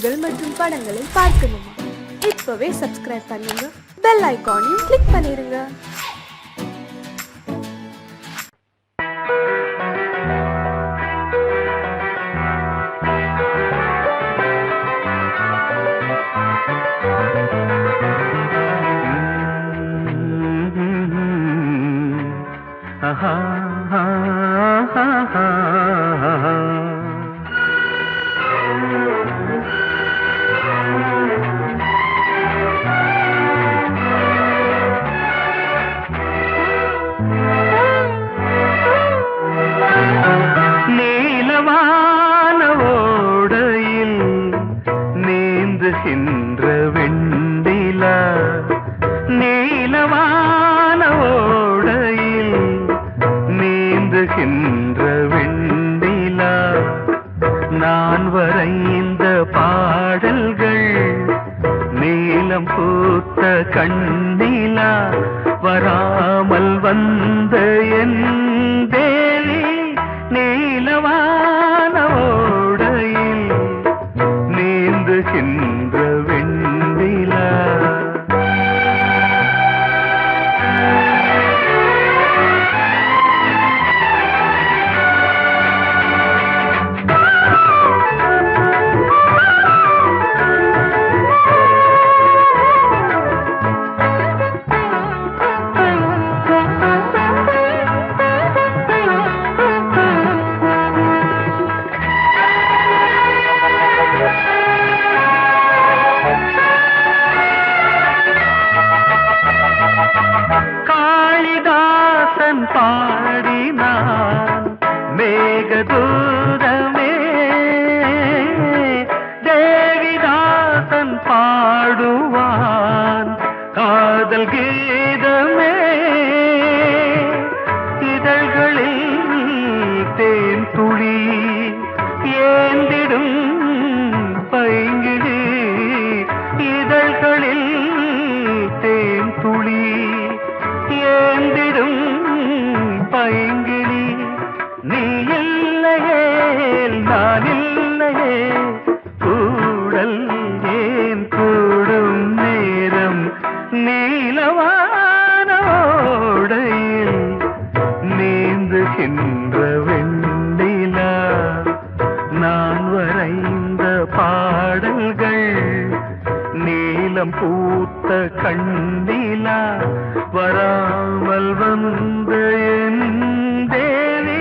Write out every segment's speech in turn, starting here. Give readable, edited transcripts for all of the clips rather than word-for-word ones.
பாடல்கள் மற்றும் படங்களை பார்க்கணுமா? இப்பவே சப்ஸ்கிரைப் பண்ணுங்க, பெல் ஐகானையும் கிளிக் பண்ணிருங்க. நான் வரைந்த பாடல்கள் நீலம் பூத்த கண்ணிலா வராமல் வந்த என் தேவி நீலவான ஓடையில் நீந்துகின்ற வெண்ணிலா. பாடினான் மேகதூதமே, தேவிதாசன் பாடுவான் காதல் கீதமே. இதழ்களில் தேன் துளி ஏந்திடும் பைங்கிழி, இதழ்களில் தேன் துளி ஏந்திடும் பைங்கிளி. நீ இல்லையே நான் இல்லையே, கூடல் ஏன் கூடும் நேரம் நீலவானோடையில் நீந்துகின்ற வெண்ணிலா. நான் வரைந்த பாடல்கள் நீலம் பூத்த கண்ணிலா வராமல் வந்த என் தேவி.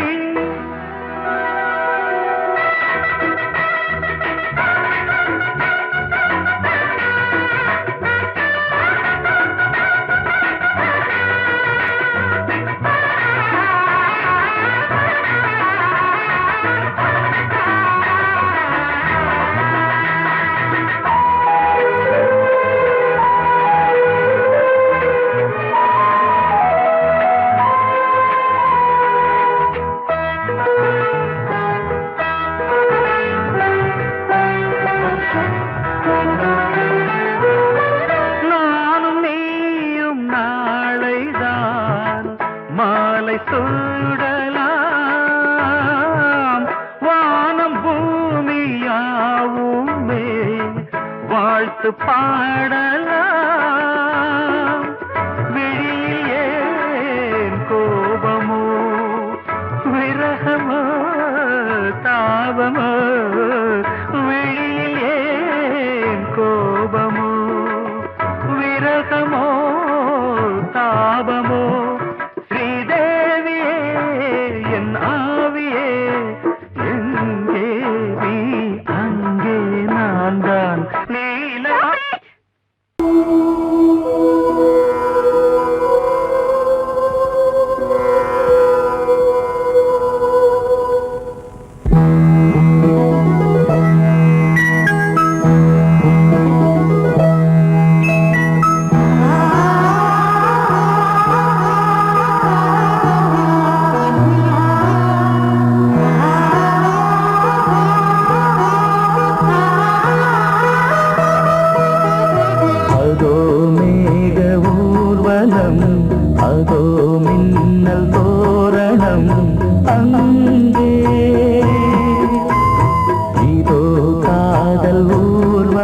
மாலை சூடலாம் வானம் பூமியாவுமே வாழ்த்து பாடலாம். விழியில் ஏன் கோபமோ விரகமோ தாபமோ, விழியில் ஏன் கோபமோ விரகமோ தாபமோ.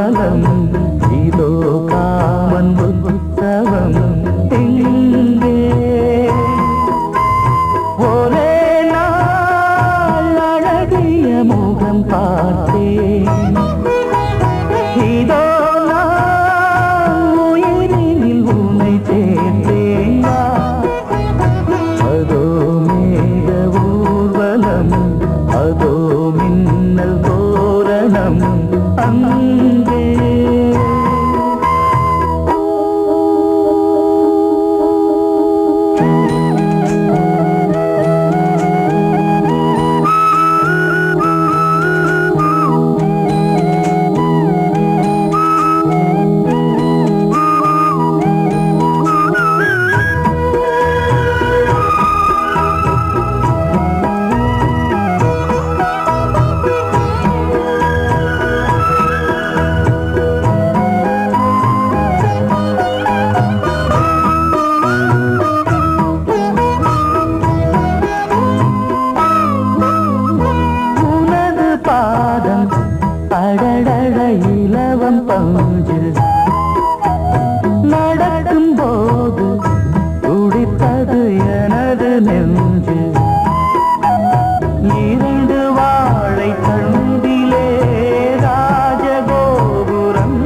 ஊர்வலம் இதோ காமன் உற்சவம் இங்கே ஒரே நாள் அழகிய முகம் பார்த்தேன் இதோ நான் உயிரினில் உன்னை சேர்த்தேன் அதோ மேக ஊர்வலம் அதோ மின்னல் தோரணம் அங்கே அடடட இலவம் பஞ்சு நடக்கும் போது துடித்தது எனது நெஞ்சு இரண்டு வாழை தண்டிலே ராஜகோபுரம்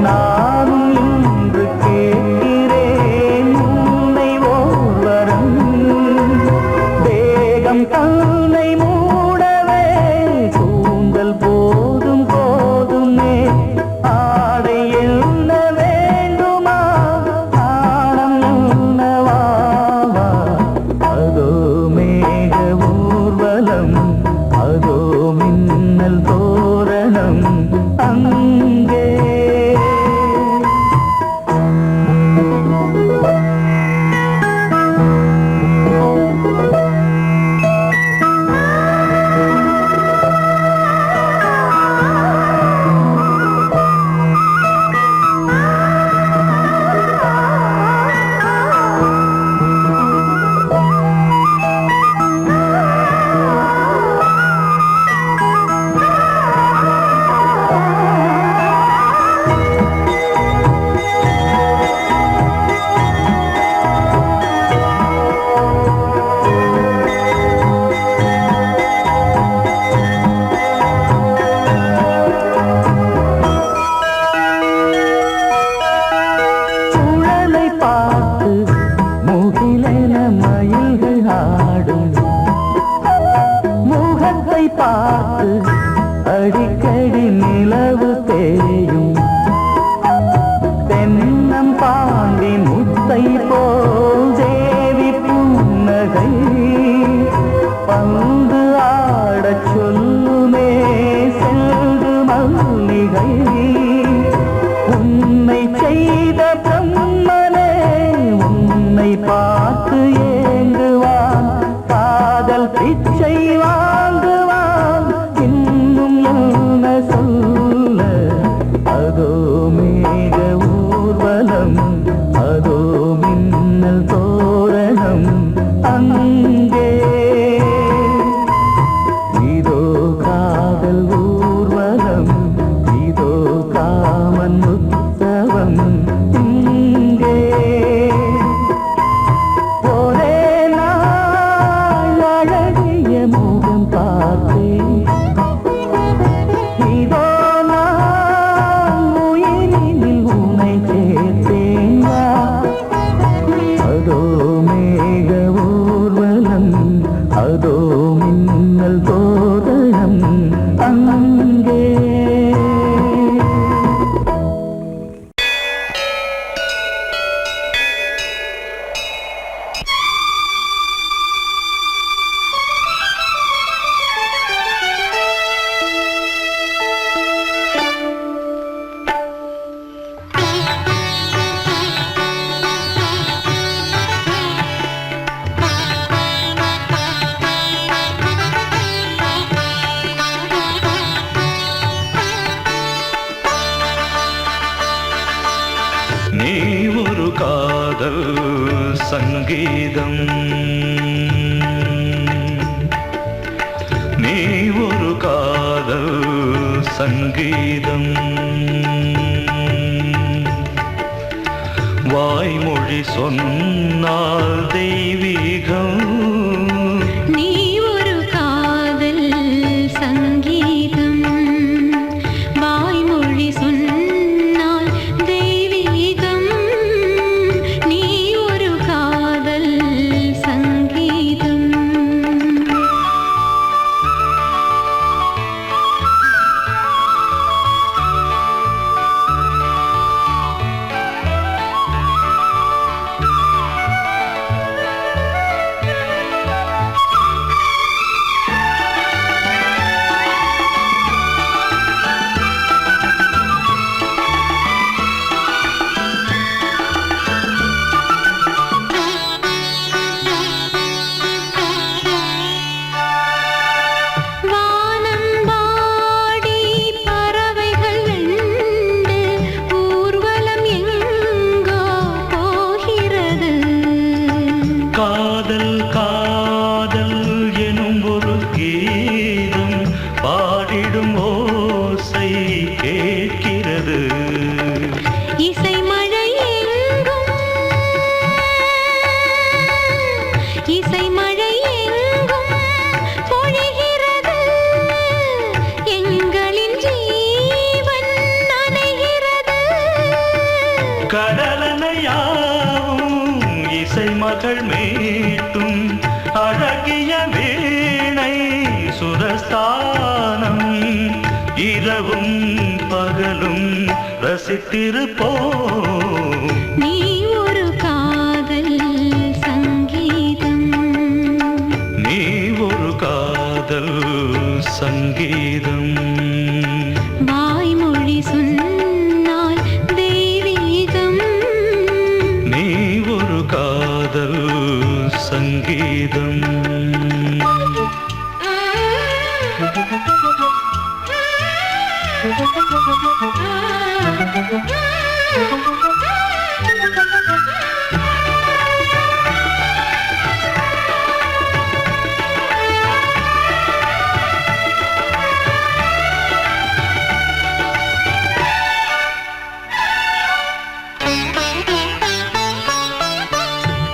நானும் இன்று கேட்கிறேன் உன்னை ஓர்வரம் தேகம் தன்னை மூடவே கூந்தல் போதும் போதுமே ஆடை என்ன வேண்டுமா ஆடம் என்னவாவா அதோ மேக ஊர்வலம் அதோ மின்னல் தோரணம் அங்கே மயில்கள் ஆடும் முகத்தை பார்த்து அடிக்கடி நிலவு தேயும் தென்னம் பாண்டி முத்தை போல் தேவி புன்னகை பந்து ஆடச் சொல்லுமே செல்து மல்லிகை உன்னை செய்த பிரம்மனே உன்னை பார்த்து ஏங்குவான் காதல் பிச்சை வாங்குவான் இன்னும் என்ன சொல்ல அதோ மேக ஊர்வலம் அதோ மின்னல் தோரணம் அங்கே இதோ காதல் ஊர்வலம் இதோ காமன் உற்சவம் இங்கே ஒரே நாள் அழகிய முகம் பார்த்தேன் இதோ நான் உயிரினில் உன்னை சேர்த்தேன் அதோ மேக ஊர்வலம் அதோ மின்னல் தோரணம் அங்கே நீ ஒரு காதல் சங்கீதம் நீ ஒரு காதல் சங்கீதம். வாய்மொழி சொன்னால் தெய்வீகம். நீ ஒரு காதல் சங்கீதம். வாய்மொழி சொன்னால் தெய்வீகம். நீ ஒரு காதல் சங்கீதம். காதல் காதல் எனும் ஒரு கீதம் பாடிடும் ஓசை கேட்கிறது. இசை மழை எங்கும் இசை மழை எங்கும் பொழிகிறது. எங்களின் ஜீவன் நனைகிறது. கடலனையாவும் இசை மகள் மீட்டும் அழகிய வீணை சுரஸ்தானம். இரவும் பகலும் ரசித்திருப்போம். நீ ஒரு காதல் சங்கீதம். நீ ஒரு காதல் சங்கீதம். வாய்மொழி சொன்னால் தெய்வீகம். நீ ஒரு காதல் சங்கீதம்.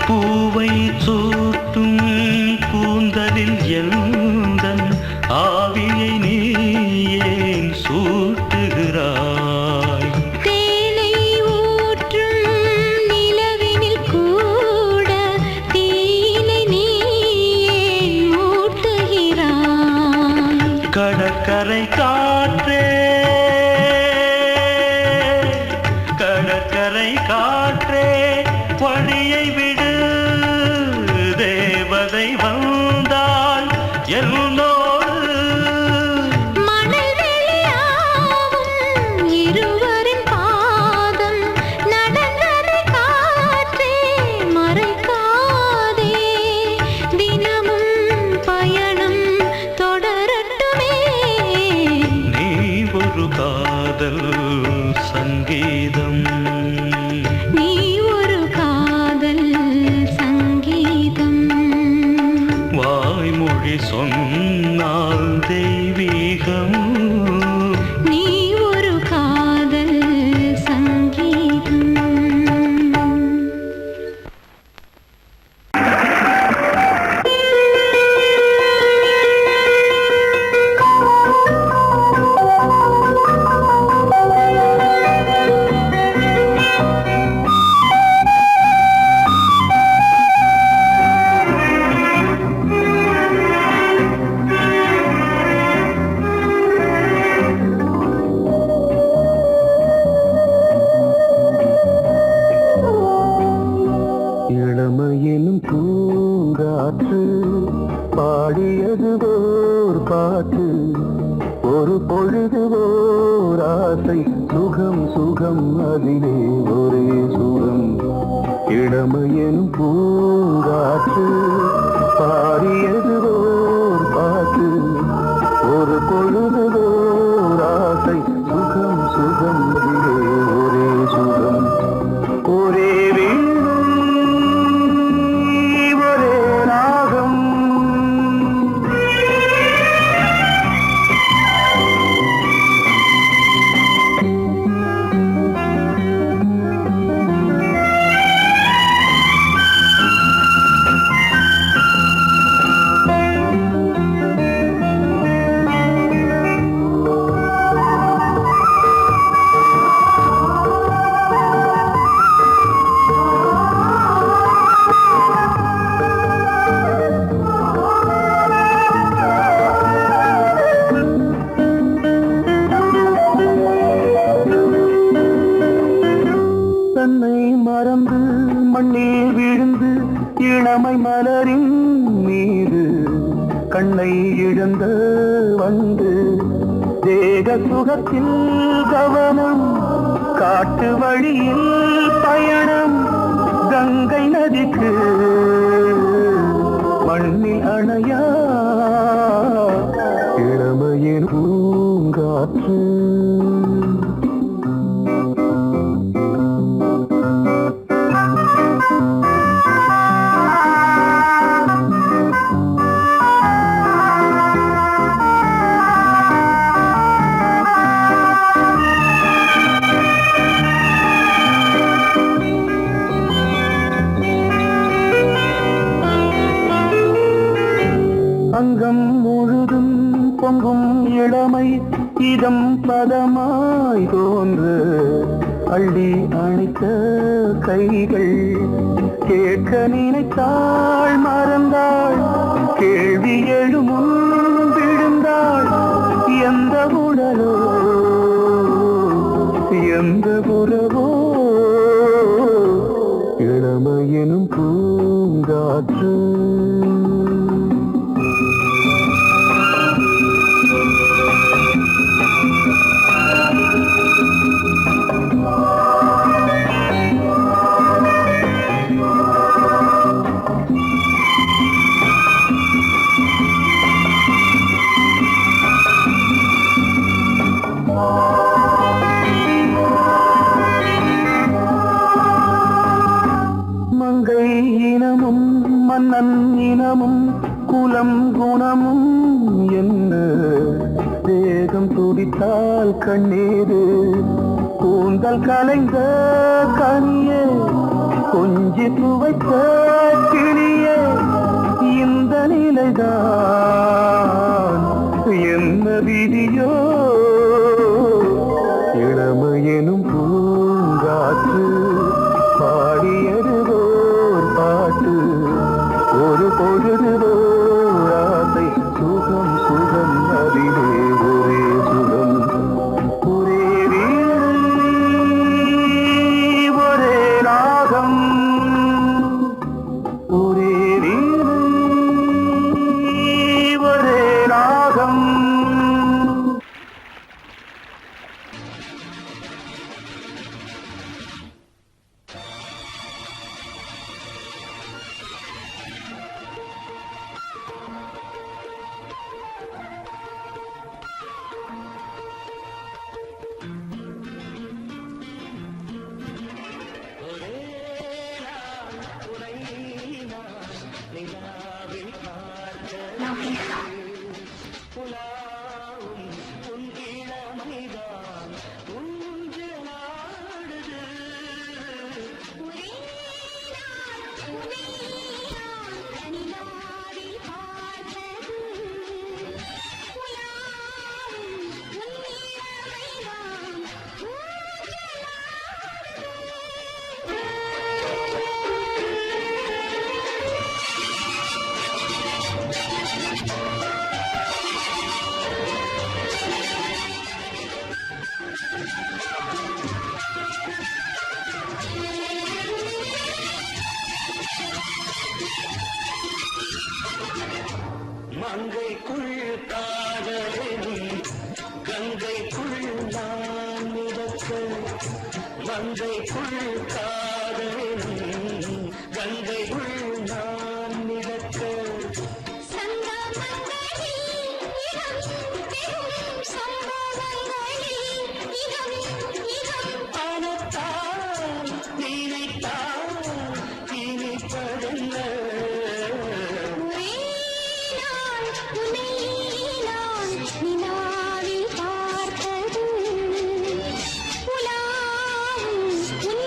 பூவை சூட்டும் கூந்தலில் எந்தன் ஆவியை நீ ஏன் சூட்டுகிறாய்? தேனை ஊற்றும் நிலவினில் கூட தீனை நீ ஏன் மூட்டுகிறாய்? கடற்கரை காற்றே கடற்கரை காற்றே வழியை விடு. தேவதை வந்தால் என்னோடு மணல் வெளியாகும் இருவரின் பாதம் நடந்ததை காற்றே மறைக்காதே. தினமும் பயணம் தொடரட்டுமே. நீ ஒரு காதல் சங்கீதம். நீ ஒரு காதல் சங்கீதம். வாய்மொழி சொன்னால் தெய்வீகம். நீ ஒரு காதல் சங்கீதம். இளமையினும் பூங்காற்று பாடியது ஓர் பாட்டு. ஒரு பொழுது ஓர் ஆசை சுகம் சுகம் அதிலே ஒரே சுகம். இளமையினும் பூங்காற்று பாடியது ஓர் பாட்டு. ஒரு பொழுது ஓர் ஆசை சுகம் சுகம் அதிலே ஒரே சுகம். ஒரே தாய் மலரின் மீது கண்ணை இழந்த வந்து தேக சுகத்தில் கவனம் காட்டு வழியில் பயணம் கங்கை நதிக்கு மண்ணில் அணையா இளமையின் பூங்காற்று அங்கம் முழுதும் பொங்கும் இளமை இதம் பதமாய் தோன்று அள்ளி அணைத்த கைகள் கேட்க நினைத்தாள் மறந்தாள் கேள்வி எழுமுன் விழுந்தாள் எந்த உடலோ எந்த புறவோ இளமையெனும் பூங்காற்று மங்கை இனமும் மன்னன் இனமும் குலம் குணமும் என்ன தேகம் துடித்தால் கண்ணீரு கூந்தல் கலைந்த கனியே கொஞ்சி துவைத்த கிளியே இந்த நிலைதான் என்ன விதியோ இளமையெனும் பூங்காற்று பாடியதுவோர் பாட்டு ஒரு பொழுதுவோர் ஆசை சுகம் சுகம் அதிலே ஒரே சுகம் ஒரே வீணை ஒரே ராகம் ஒரே வீணை ஒரே ராகம் மங்கைக்குள் காதலின் கங்கைக்குள் நான் மிதக்க மங்கைக்குள் காதலின் கங்கைக்குள் நான் மிதக்க அனத்தால் நினைத்தால் இனிப்பதல்ல பார்த்தது உலாவும் உன்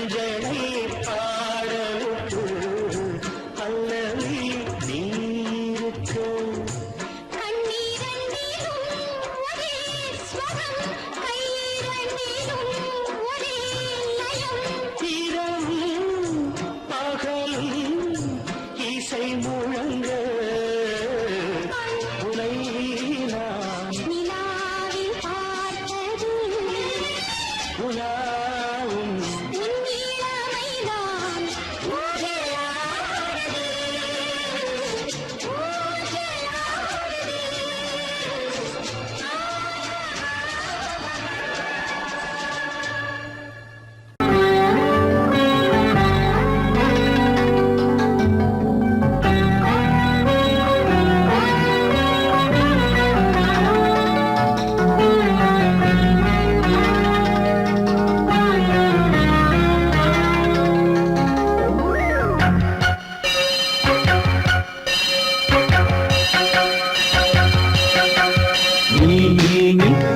அஞ்சனை பாடலுக்கு அல்லவி நீருக்கு இரவும் பகலும் இசை முழங்க உனை நான் உலாவும்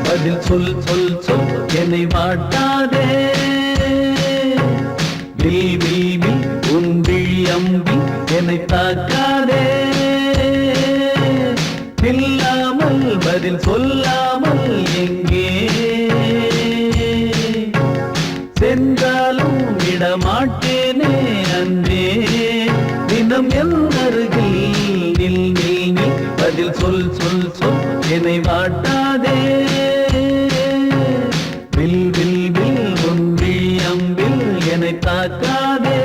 பதில் சொல் சொல் சொல் என்னை வாட்டாதே வீவி உன் விழி அம்பி என்னை தாக்காதே இல்லாமல் பதில் சொல்லாமல் எங்கே சென்றாலும் விடமாட்டேனே அன்றே தினம் என் அருகில் நில் நில் நில் பதில் சொல் சொல் சொல் என்னை வாட்டாதே வில் வில் வில் ஒன்றி அம்பில் என்னை தாக்காதே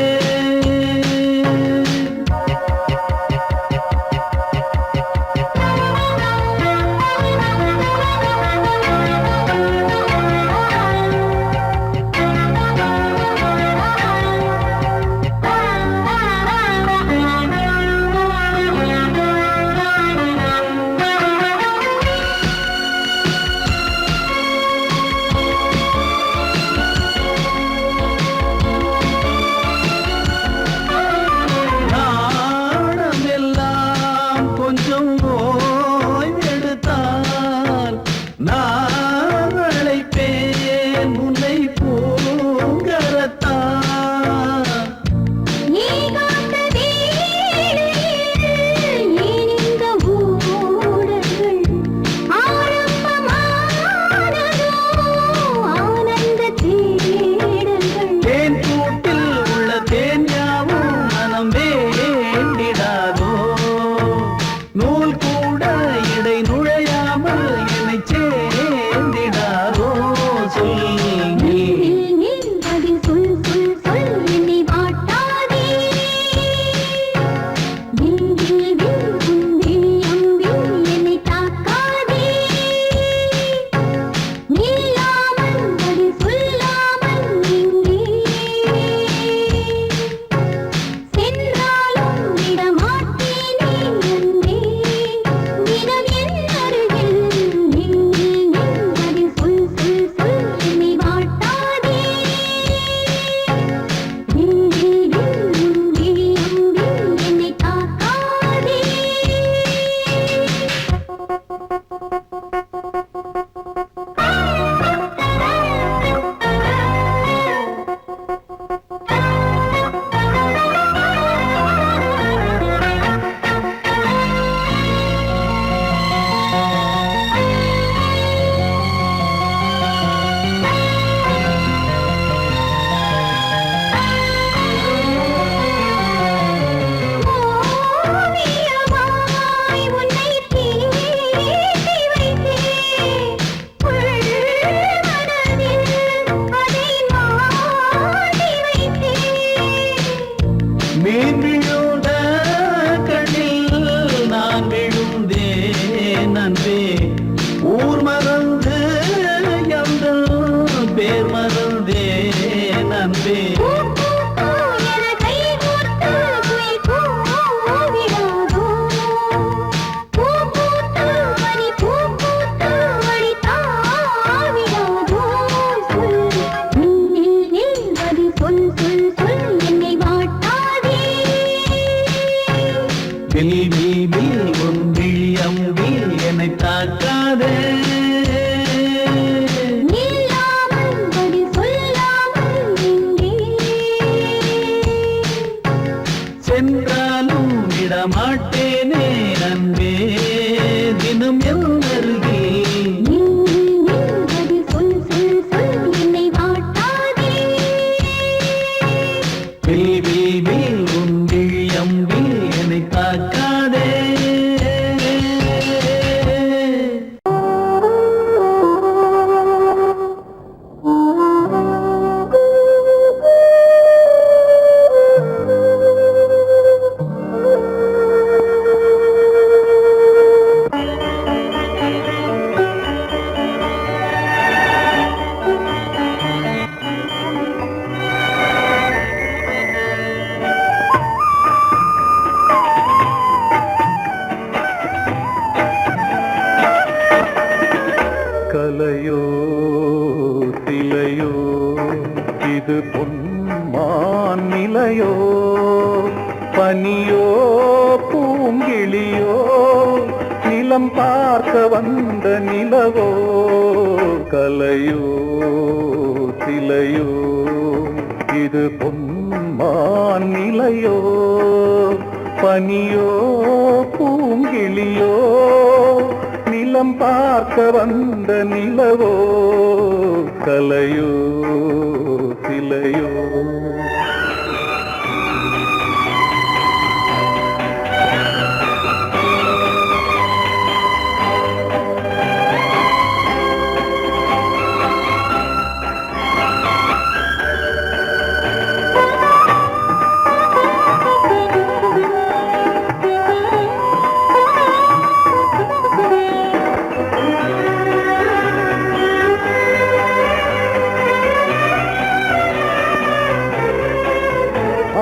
நில்லாமல் பதில் சொல்லாமல் எங்கே வில் வில் வில் உன் விழியம்பில் என்னை தாக்காதே. கலையோ சிலையோ இது பொன்மான் நிலையோ, பனியோ பூங்கிளியோ நிலம் பார்க்க வந்த நிலவோ. கலையோ சிலையோ இது பொன்மான் நிலையோ, பனியோ பூங்கிளியோ நிலம் பார்க்க வந்த நிலவோ. கலையோ சிலையோ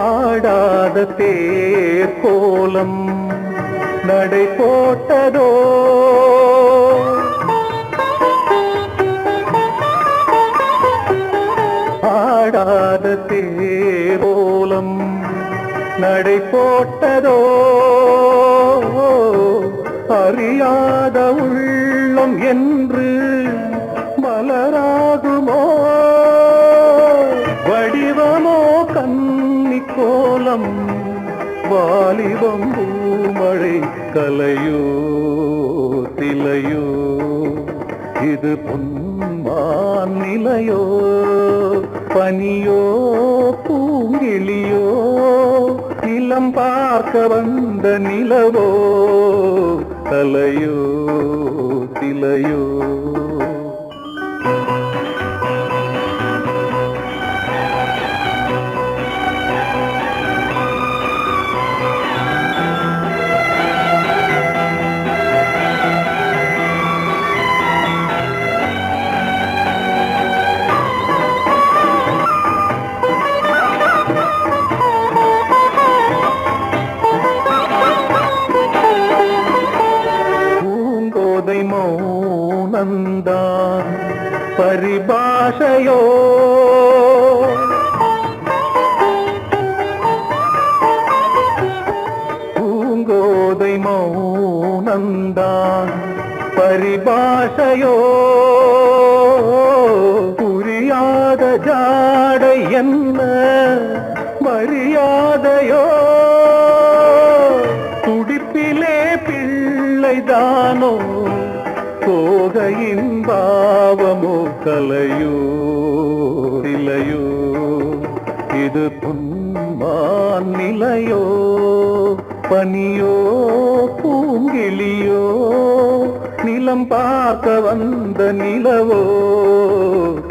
ஆடாத தேர் கோலம் நடை போட்டதோ, ஆடாத தேர் கோலம் நடை போட்டதோ. அறியாத உள்ளம் என்று மலராகுமோ, வடிவமோ கன்னி கோலம் வாலிபம் பூமழை. கலையோ சிலையோ இது பொன்மான் நிலையோ, பனியோ பூங்கிளியோ நிலம் பார்க்க வந்த நிலவோ. கலையோ சிலையோ மௌனந்தான் பரிபாஷையோ, பூங்கோதை மௌனந்தான் பரிபாஷையோ. புரியாத ஜாடை என்ன மரியாதையோ, துடிப்பிலே பிள்ளைதானோ கோகையின் பாவமோ. கலையோ சிலையோ இது பொன்மான் நிலையோ, பனியோ பூங்கிளியோ நிலம் பார்க்க வந்த நிலவோ.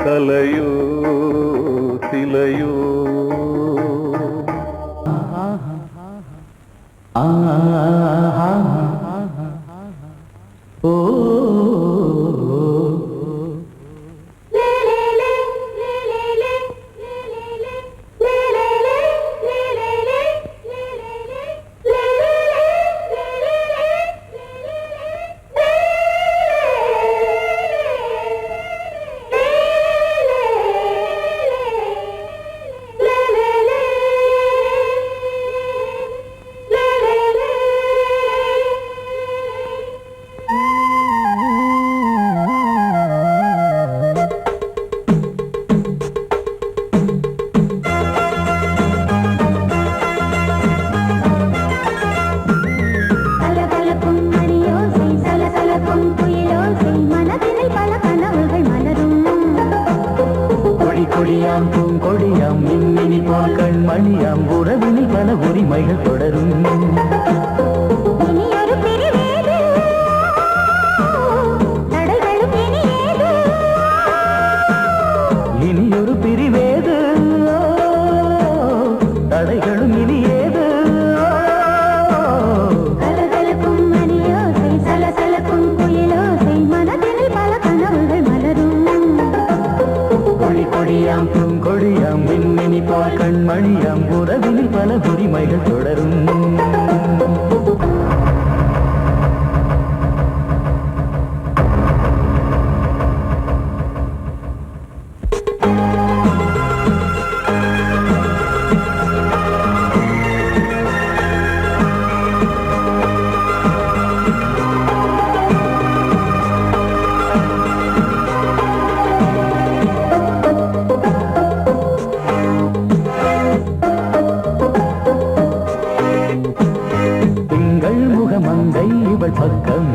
கலையோ சிலையோ ஓ மின்மினி போல் கண்மணியாம் உறவினில் பல உரிமைகள் தொடரும் இனியொரு பிரிவேது தடைகளும் இனியேது இனியொரு பிரிவேது தடைகளும் இனியேது கலகலக்கும் மணியோசை சலசலக்கும் குயிலோசை மனதினில் பல கனவுகள் மலரும் கொடி கொடியாம் பூங்கொடியாம் மின்மினி போல் கண்மணியாம் உறவினில் பல உரிமைகள் தொடரும் திங்கள் முகமங்கை இவள் பக்கம்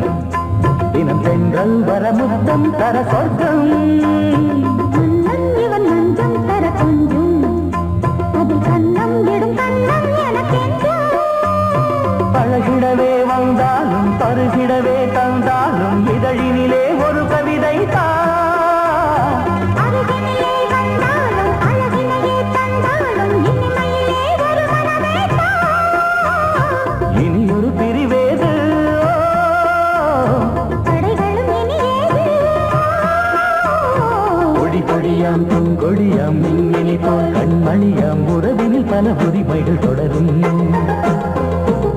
தினம் தென்றல் வரமுத்தம் தர சொர்க்கம் மன்னன் இவன் மஞ்சம் தர கொஞ்சும் அதில் கண்ணம் இடும் கண்ணம் எனக்கென்றும் பழகிடவே வந்தாலும் பருகிடவே தந்தாலும் இதழினிலே ஒரு கவிதை தான் அருகினிலே வந்தாலும் அழகினையே தந்தாலும் இனிமையிலே ஒரு மனமே இனியொரு பிரிவேது தடைகளும் இனியேது கொடி கொடியாம் பூங்கொடியாம் மின்மினி போல் கண்மணியாம் உறவினில் பல உரிமைகள் தொடரும்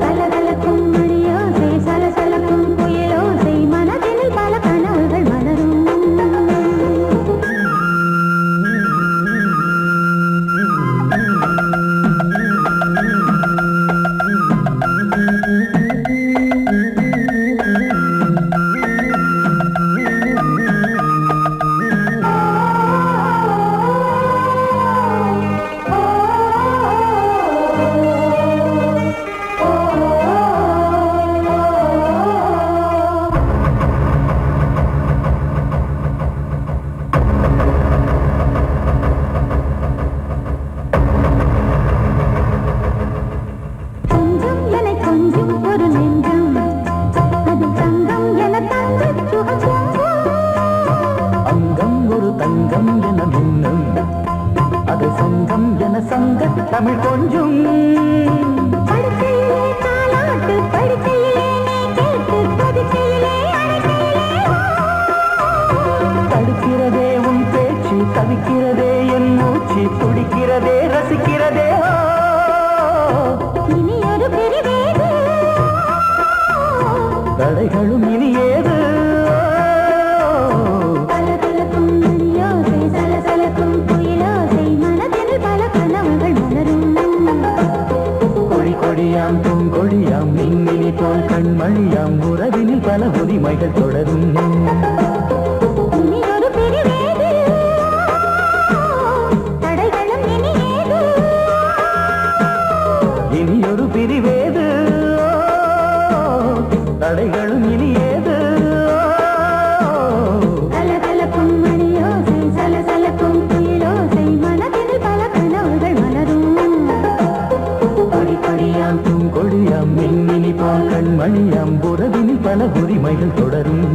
கலகலக்கும் மணியோசை சலசலக்கும் குயிலோசை மனதினில் பல கனவுகள் மலரும் கொஞ்சம் என கொஞ்சம் ஒரு நெஞ்சம் அது தங்கம் என தங்க சுகம் அங்கம் ஒரு தங்கம் என மின்னும் அது சங்கம் என சங்க தமிழ் கொஞ்சம் படுக்கையிலே தாலாட்டு படுக்கையிலே நீ கேட்டு படுக்கையிலே அழைக்கையிலே தடுக்கிறதே உன் பேச்சு தவிக்கிறதே என் மூச்சு துடிக்கிறதே ரசிக்கிறதே இனி ஒரு பிரிவேது தடைகளும் இனியேது கலகலக்கும் மணியோசை சலசலக்கும் குயிலோசை மனதில் பல கனவுகள் மலரும் கொடி கொடியாம் பூங்கொடியாம் மின்மினி போல் கண்மணியாம் உறவினில் பல உரிமைகள் தொடரும் இனி ஒரு பிரிவேது தடைகளும் இனியேது இனியொரு பிரிவேது தடைகளும் இனியேது கலகலக்கும் மணியோசை சலசலக்கும் குயிலோசை மனதில் பல கனவுகள் மலரும் கொடி கொடியாம் பூங்கொடியாம் மின்மினி போல் கண்மணியாம் உறவினில் பல உரிமைகள் தொடரும்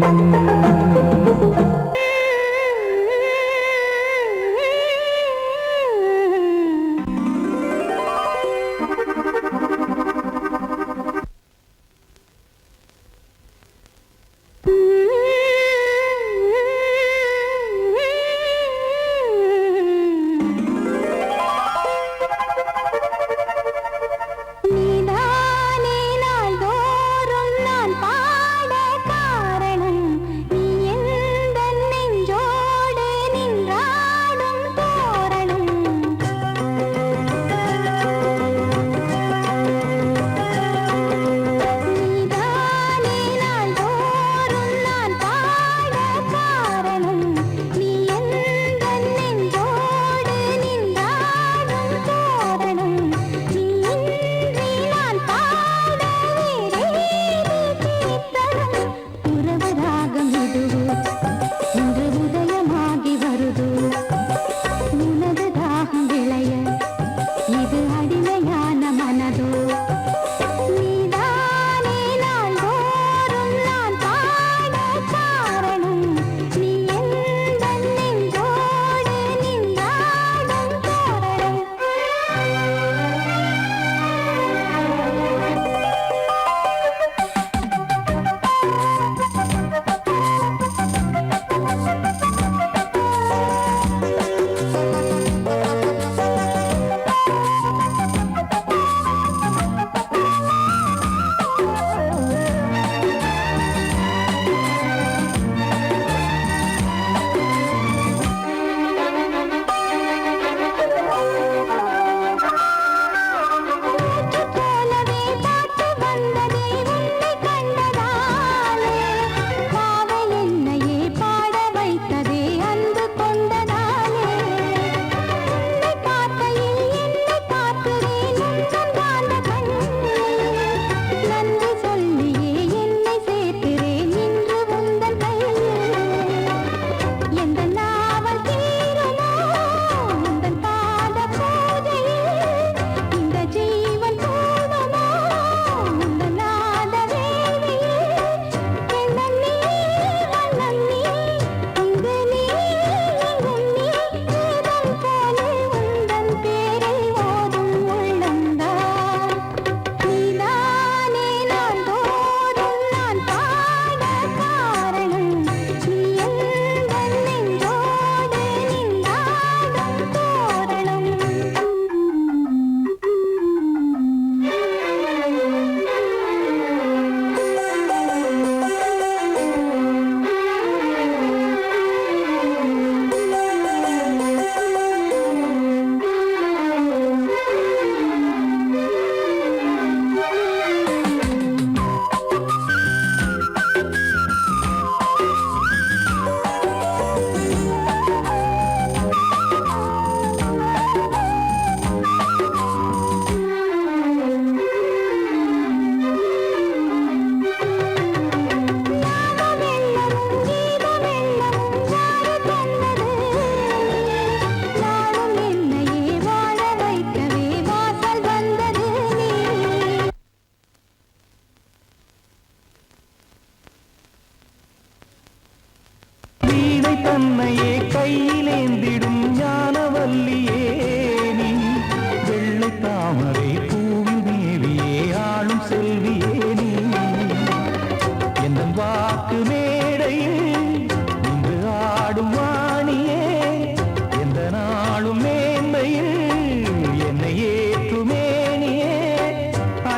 நீதானே நாள்தோறும் நான் பாட காரணம்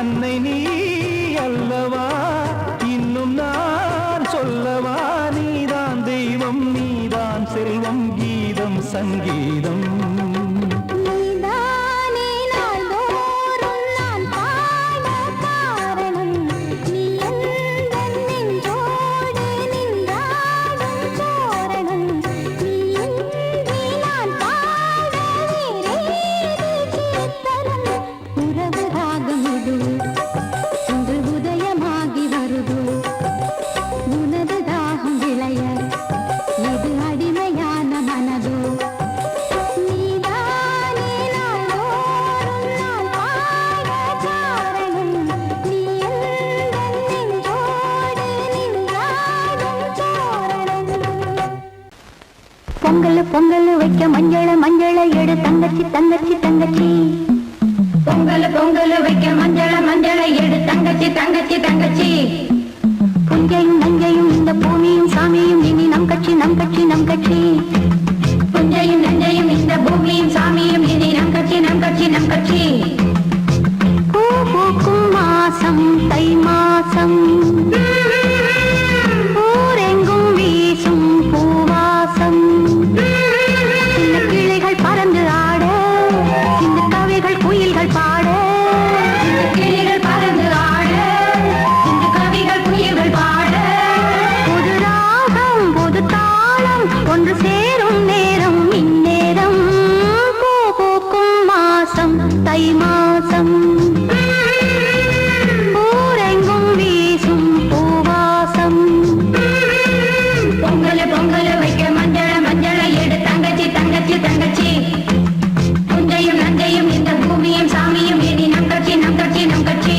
அன்னை நீ அல்லவா, இன்னும் நான் சொல்லவா, நீதான் தெய்வம் நீதான் செல்வம், கீதம் சங்கீதம். நீதானே நாள்தோறும் நான் பாட காரணம், நீ எந்தன் நெஞ்சோடு நின்றாடும் தோரணம். நீ இன்றி நான் பாட வேறேது கீர்த்தனம். உறவு ராகம் இது இன்று உதயமாகி வருது, உனது தாகம் விளைய இது அடிமையான மனதோ. நீதானே நாள்தோறும் நான் பாட காரணம், நீ எந்தன் நெஞ்சோடு நின்றாடும் தோரணம். பொங்கல் பொங்கல் வைக்க மஞ்சள மஞ்சள எடு தங்கச்சி தங்கச்சி தங்கச்சி. பொங்கல் பொங்கல் வைக்க மஞ்சள மஞ்சள எடு தங்கச்சி தங்கச்சி தங்கச்சி. புஞ்சையும் நஞ்சையும் இந்த பூமியும் சாமியும் இனி நம் கட்சி நம் கட்சி நம் கட்சி. புஞ்சையும் நஞ்சையும் இந்த பூமியும் சாமியும் இனி நம் கட்சி நம் கட்சி நம் கட்சி. பூ பூக்கும் மாசம் தை மாசம், ஊரெங்கும் வீசும் பூவாசம். சின்ன கிளைகள் பறந்து ஆட, சின்ன கவிகள் குயில்கள் பாட. சின்ன கிளிகள் பறந்து ஆட, சின்ன கவிகள் குயில்கள் பாட. புது ராகம் புது தாளம் ஒன்று சேரும் நேரம் இந்நேரம். பூ பூக்கும் மாசம் தை மாசம், ஊரெங்கும் வீசும் பூவாசம். பொங்கல் பொங்கல் வைக்க மஞ்சள மஞ்சள எடு தங்கச்சி தங்கச்சி தங்கச்சி. புஞ்சையும் நஞ்சையும் இந்த பூமியும் சாமியும் இனி நம் கட்சி நம் கட்சி நம் கட்சி.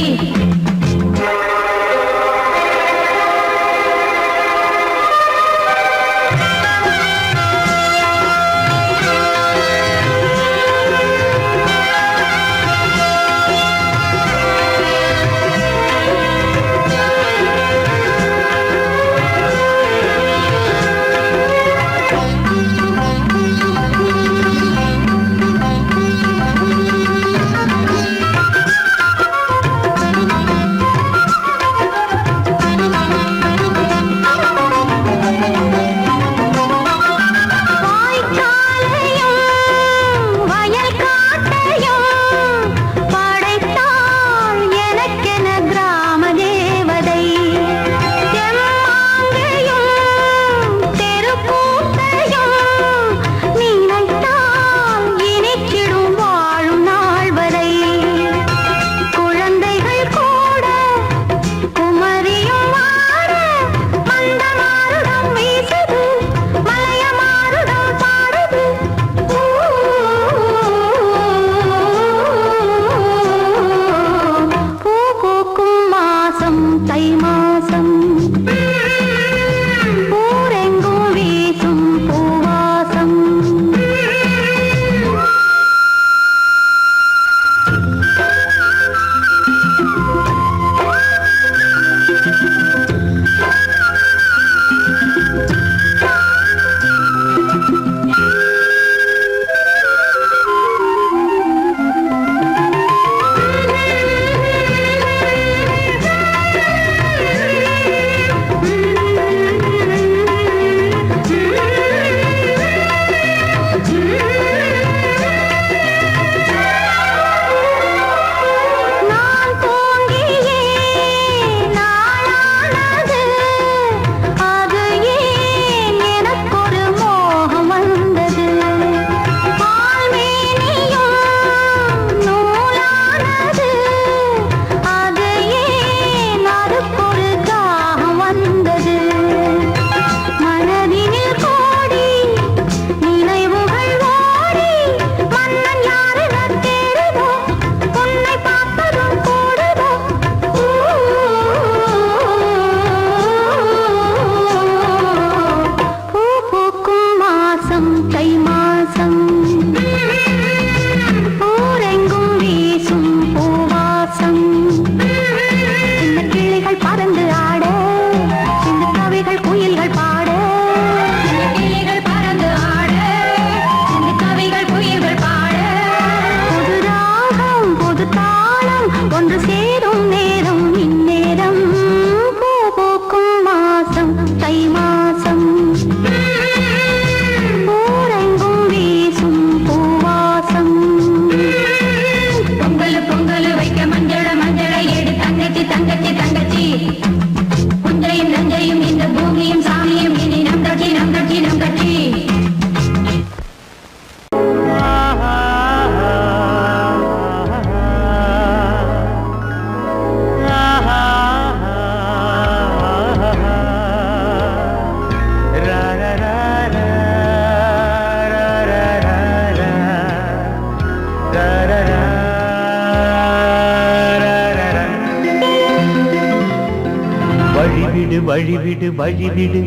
வழிவிடு வழிவிடு வழிவிடு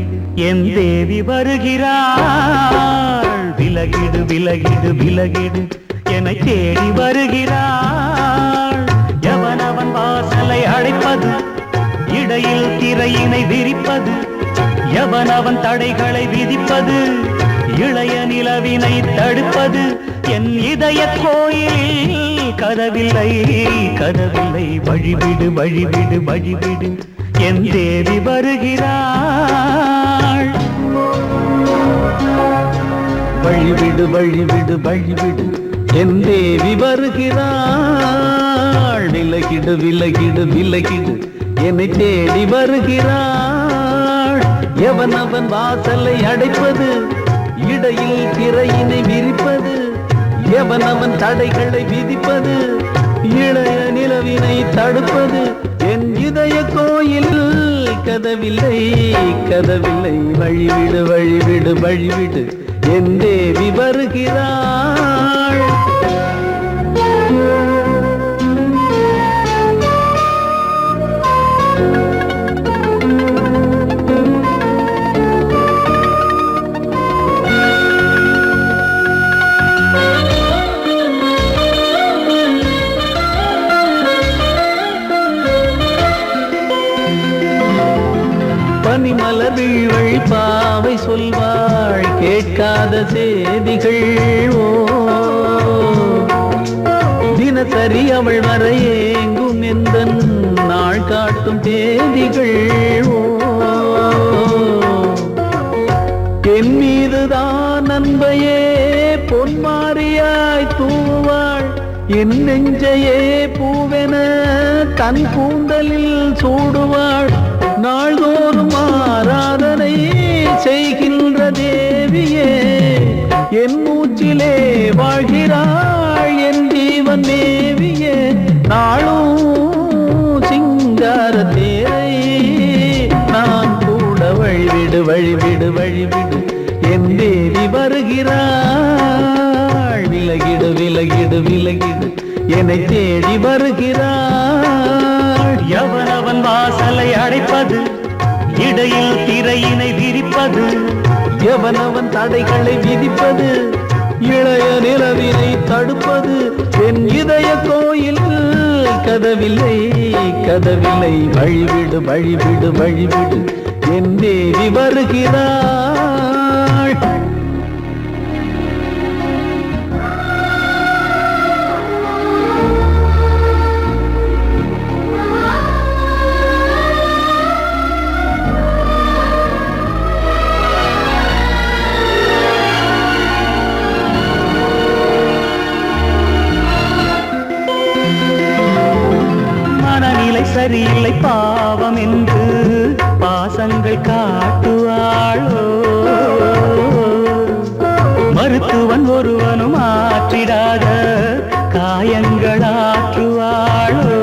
என் தேவி வருகிறாள் விலகிடு விலகிடு விலகிடு என்னை தேடி வருகிறாள் எவனவன் வாசலை அடைப்பது இடையில் திரையினை விரிப்பது எவனவன் தடைகளை விதிப்பது இளைய நிலவினை தடுப்பது என் இதய கோயில் கதவில்லை கதவில்லை வழிவிடு வழிவிடு வழிவிடு என் தேவி வருகிறாள் வழிவிடு வழிவிடு வழிவிடு என் தேவி வருகிறாள் விலகிடு விலகிடு விலகிடு என்னை தேடி வருகிறாள் எவனவன் வாசலை அடைப்பது இடையில் திரையினை விரிப்பது எவனவன் தடைகளை விதிப்பது இளைய நிலவினை தடுப்பது என் இதய கோயில் கதவில்லை கதவில்லை வழிவிடு வழிவிடு வழிவிடு என் தேவி வருகிறாள் பனிமலர் வீழ்வழி பாவை சொல்வாள் கேட்காத செய்திகள் ஓ தினசரி அவள் வர ஏங்கும் எந்த நாள் காட்டும் தேதிகள் ஓ என் மீதுதான் அன்பையே பொன்மாரியாய் தூவாள் என் நெஞ்சையே பூவென தன் கூந்தலில் சூடுவாள் நாள்தோறும் ஆராதனை செய்கின்ற தேவியே என் மூச்சிலே வாழ்கிறாள் என் ஜீவன் தேவியே நாளும் சிங்கார தேரை நான் கூட வழிவிடு வழிவிடு வழிவிடு என் தேவி வருகிறாள் விலகிடு விலகிடு விலகிடு என்னை தேடி வருகிறாள் எவனவன் வாசலை அடைப்பது இடையில் திரையினை விரிப்பது எவனவன் தடைகளை விதிப்பது இளைய நிலவினை தடுப்பது என் இதய கோயில் கதவில்லை கதவில்லை வழிவிடு வழிவிடு வழிவிடு என் தேவி வருகிறாள் சரியில்லை பாவம் என்று பாசங்கள் காட்டுவாளோ மருத்துவன் ஒருவனும் ஆற்றிடாத காயங்களாற்றுவாளோ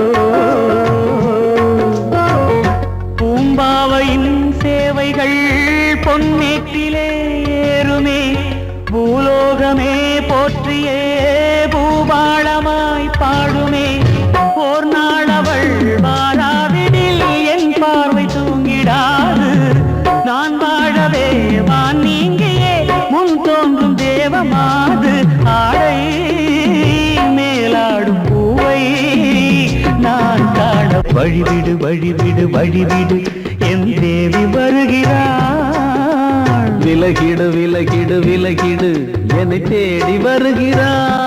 பூம்பாவையின் சேவைகள் பொன்னேற்றிலே ஏறுமே பூலோகமே போற்றியே பூபாளமாய் பாடுமே ஓர் நாள் அவள் வாராவிடில் என் பார்வை தூங்கிடாது நான் வாழவே வான் நீங்கியே முன் தோன்றும் தேவமாது ஆடை மேலாடும் பூவை நான் காண வழிவிடு வழிவிடு வழிவிடு என் தேவி வருகிறாள் விலகிடு விலகிடு விலகிடு என்னை தேடி வருகிறாள்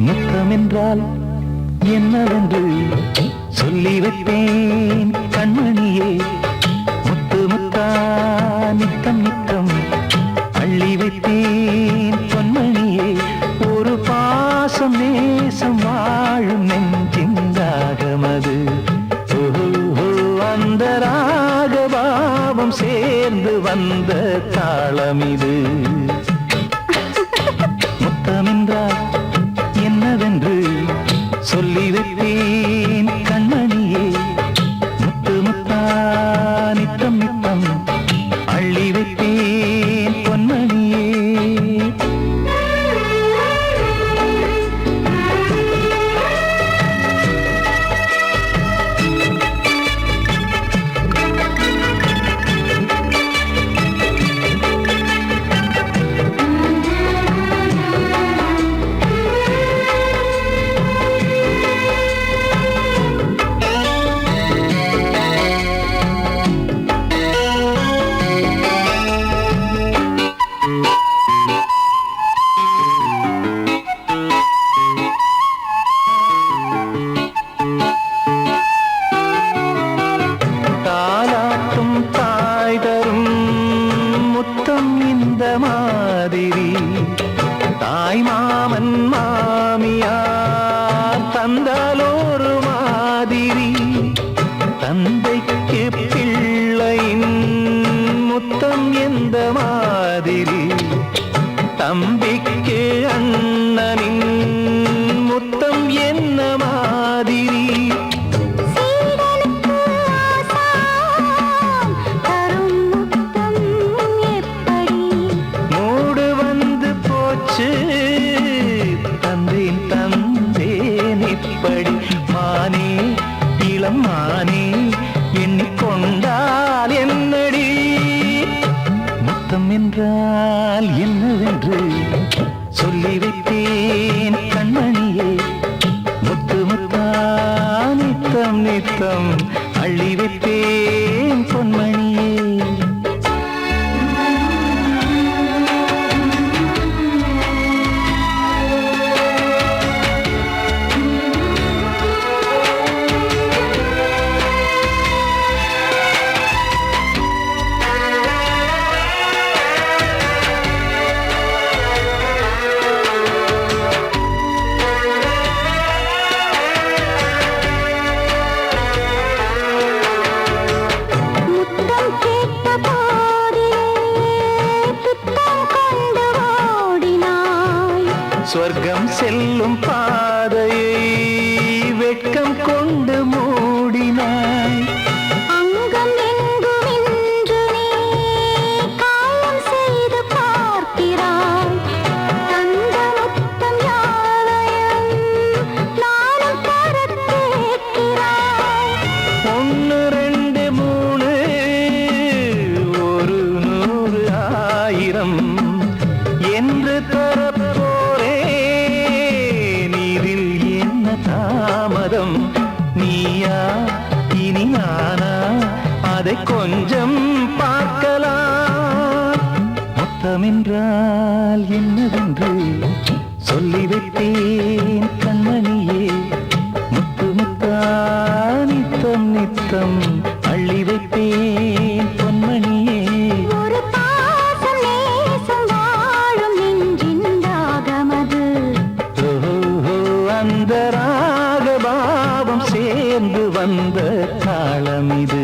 முத்தமென்றால் என்னவென்று சொல்லி வைப்பேன் கண்மணியே முத்து முத்தா நித்தம் நித்தம் அள்ளி வைப்பேன் பொன்மணியே ஒரு பாசம் நேசம் வாழும் நெஞ்சின் ராகமது வந்த தாளம் இது. முத்தமென்றால் என்னவென்று சொல்லி வைத்தேன் கண்மணியே. முத்து முத்தா நித்தம் நித்தம் அள்ளி வைத்தேன் பொன்மணியே. தாலாட்டும் தாய் தரும் முத்தம் இந்த மாதிரி தாய் மாமன் மாமியார் தந்தாலோரு மாதிரி. தந்தைக்கு பிள்ளையின் முத்தம் எந்த மாதிரி தம்பிக்கு அண்ணனின் முத்தம் என்ன மாதிரி. சீடனுக்கு ஆசான் தரும் முத்தம் எப்படி? மூடு வந்து போச்சு தந்தேன் தந்தேன் இப்படி. மானே இளம் மானே எண்ணிக்கொண்டால் என்னடி. முத்தம் என்றால் என்னவென்று சொல்லி வைத்தேன் கண்மணியே. முத்து முத்தா நித்தம் நித்தம் அள்ளி வைத்தேன் பொன்மணியே. முத்தம் கேட்ட போதிலே துத்தம் கொண்டு ஓடினாய். சொர்க்கம் செல்லும் பாதையை வெட்கம் கொண்டு மூடினாய். அங்கம் எங்கும் இன்று நீ காயம் செய்து பார்க்கிறாய். தந்த முத்தம் யாவையும் நானும் தரக் கேட்கிறாய். ஒன்று ரெண்டு மூணு ஒரு நூறு ஆயிரம் என்று தரப்போரே. நீரில் என்ன தாமதம்? நீயா இனி நானா அதை கொஞ்சம் பார்க்கலாம். முத்தமென்றால் என்னவென்று சொல்லி வைத்தேன் கண்மணியே. முத்து முத்தா நித்தம் நித்தம் அள்ளி வைத்தேன் பொன்மணியே. ஒரு பாசம் நேசம் வாழும் நெஞ்சின் ராகமது. ஓஹோ அந்த ராகபாவம் சேர்ந்து வந்த தாளம் இது.